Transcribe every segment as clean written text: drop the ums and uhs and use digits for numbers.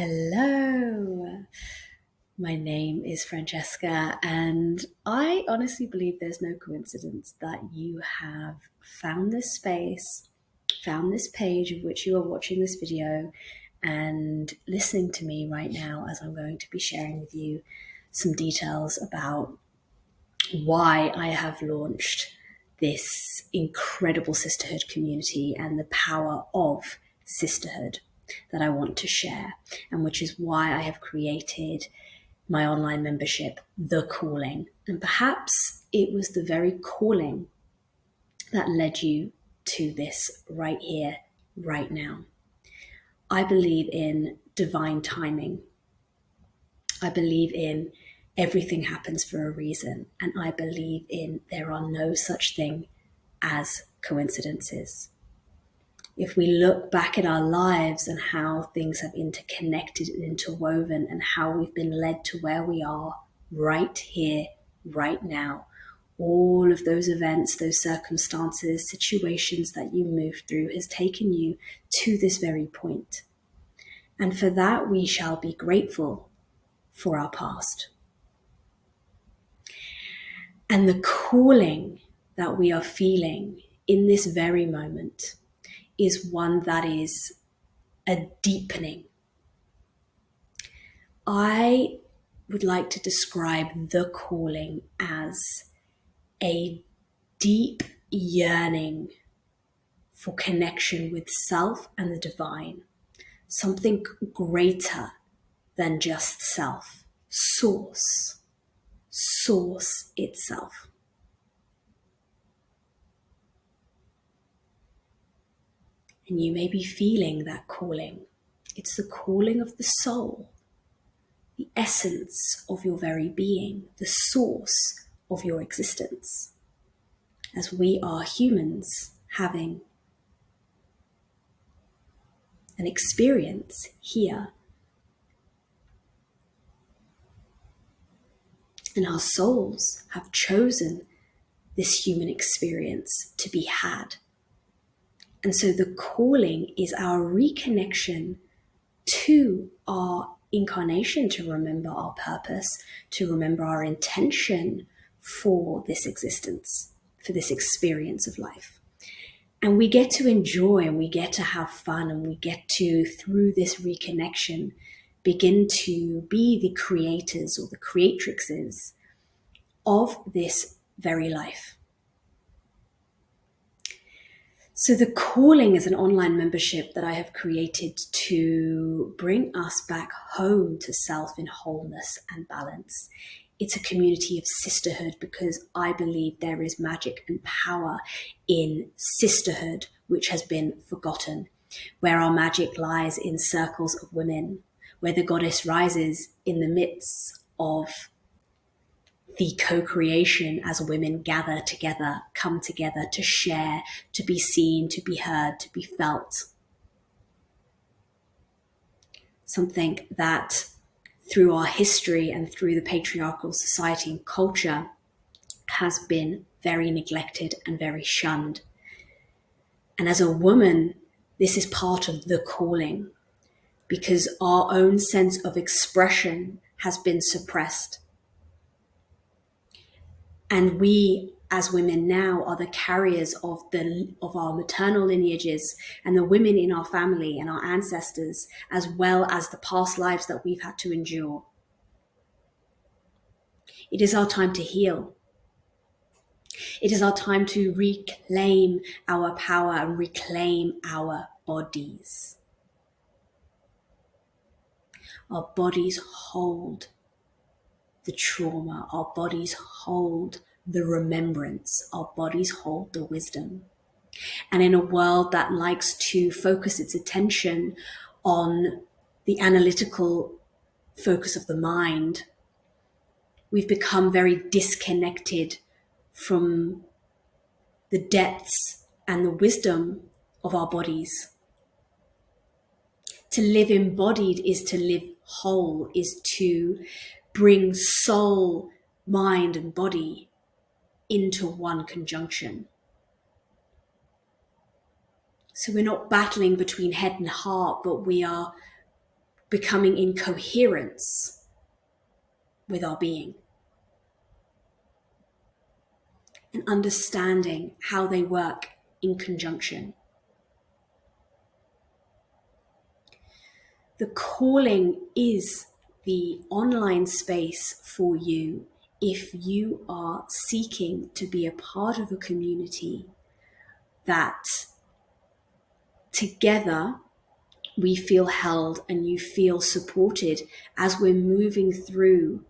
Hello, my name is Francesca, and I honestly believe there's no coincidence that you have found this space, found this page of which you are watching this video, and listening to me right now as I'm going to be sharing with you some details about why I have launched this incredible sisterhood community and the power of sisterhood that I want to share, and which is why I have created my online membership, The Calling. And perhaps it was the very calling that led you to this right here, right now. I believe in divine timing. I believe in everything happens for a reason, and I believe in there are no such thing as coincidences. If we look back at our lives and how things have interconnected and interwoven and how we've been led to where we are right here, right now, all of those events, those circumstances, situations that you moved through has taken you to this very point. And for that, we shall be grateful for our past. And the calling that we are feeling in this very moment is one that is a deepening. I would like to describe the calling as a deep yearning for connection with self and the divine, something greater than just self, source itself. And you may be feeling that calling. It's the calling of the soul, the essence of your very being, the source of your existence. As we are humans having an experience here. And our souls have chosen this human experience to be had. And so the calling is our reconnection to our incarnation, to remember our purpose, to remember our intention for this existence, for this experience of life. And we get to enjoy and we get to have fun and we get to, through this reconnection, begin to be the creators or the creatrixes of this very life. So the calling is an online membership that I have created to bring us back home to self in wholeness and balance. It's a community of sisterhood because I believe there is magic and power in sisterhood, which has been forgotten, where our magic lies in circles of women, where the goddess rises in the midst of the co-creation as women gather together, come together to share, to be seen, to be heard, to be felt. Something that through our history and through the patriarchal society and culture has been very neglected and very shunned. And as a woman, this is part of the calling because our own sense of expression has been suppressed. And we, as women now, are the carriers of our maternal lineages and the women in our family and our ancestors, as well as the past lives that we've had to endure. It is our time to heal. It is our time to reclaim our power and reclaim our bodies. Our bodies hold the trauma, our bodies hold the remembrance, our bodies hold the wisdom. And in a world that likes to focus its attention on the analytical focus of the mind, we've become very disconnected from the depths and the wisdom of our bodies. To live embodied is to live whole, is to bring soul, mind, and body into one conjunction. So we're not battling between head and heart, but we are becoming in coherence with our being and understanding how they work in conjunction. The calling is the online space for you if you are seeking to be a part of a community that together we feel held and you feel supported as we're moving through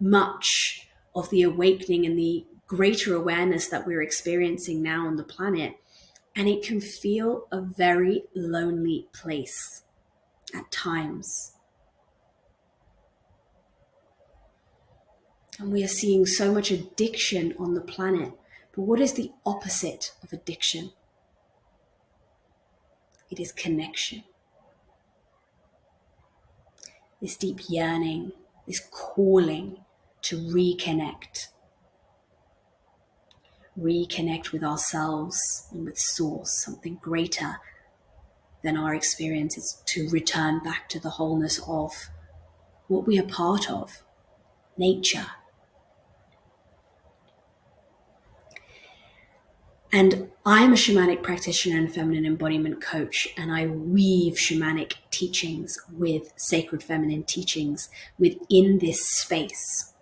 much of the awakening and the greater awareness that we're experiencing now on the planet. And it can feel a very lonely place at times. And we are seeing so much addiction on the planet. But what is the opposite of addiction? It is connection. This deep yearning, this calling to reconnect. Reconnect with ourselves and with source, something greater than our experiences, to return back to the wholeness of what we are part of, nature. And I'm a shamanic practitioner and feminine embodiment coach, and I weave shamanic teachings with sacred feminine teachings within this space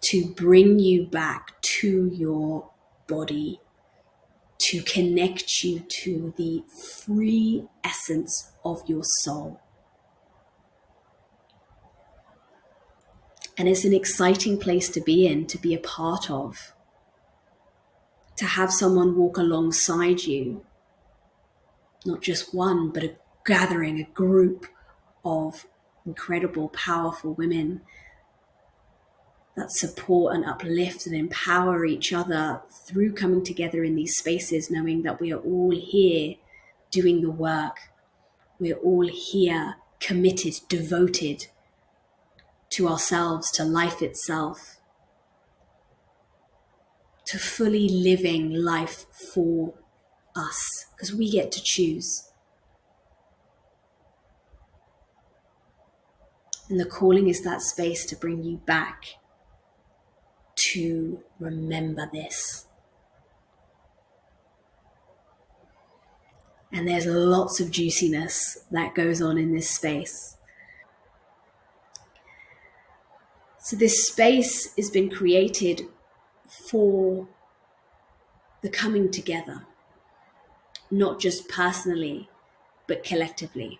to bring you back to your body, to connect you to the free essence of your soul. And it's an exciting place to be in, to be a part of, to have someone walk alongside you, not just one, but a gathering, a group of incredible, powerful women that support and uplift and empower each other through coming together in these spaces, knowing that we are all here doing the work. We're all here committed, devoted to ourselves, to life itself, to fully living life for us, because we get to choose. And the calling is that space to bring you back to remember this. And there's lots of juiciness that goes on in this space. So this space has been created for the coming together, not just personally, but collectively.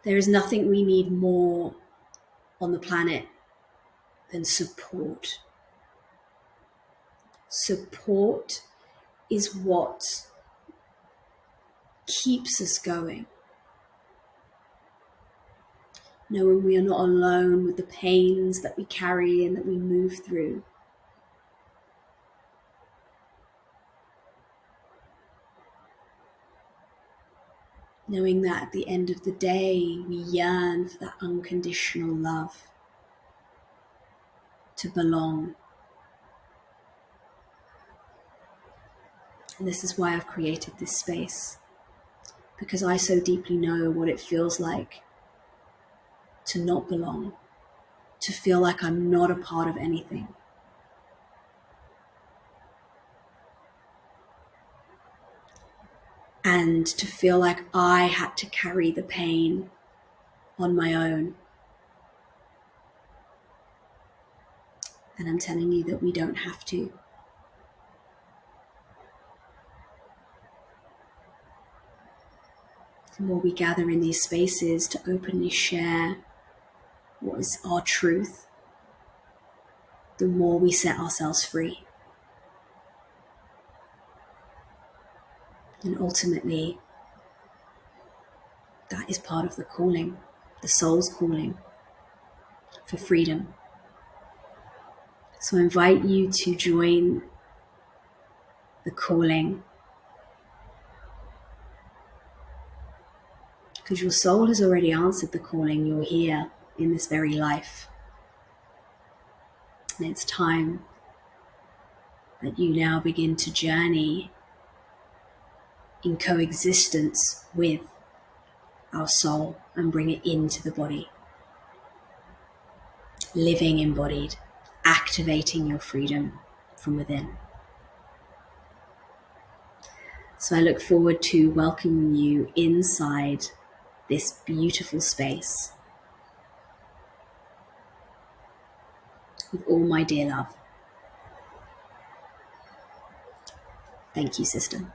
There is nothing we need more on the planet than support. Support is what keeps us going. Knowing we are not alone with the pains that we carry and that we move through. Knowing that at the end of the day, we yearn for that unconditional love, to belong. And this is why I've created this space, because I so deeply know what it feels like to not belong, to feel like I'm not a part of anything. And to feel like I had to carry the pain on my own. And I'm telling you that we don't have to. The more we gather in these spaces to openly share what is our truth, the more we set ourselves free. And ultimately, that is part of the calling, the soul's calling for freedom. So I invite you to join the calling, because your soul has already answered the calling. You're here in this very life. And it's time that you now begin to journey in coexistence with our soul and bring it into the body. Living embodied, activating your freedom from within. So I look forward to welcoming you inside this beautiful space with all my dear love. Thank you, sister.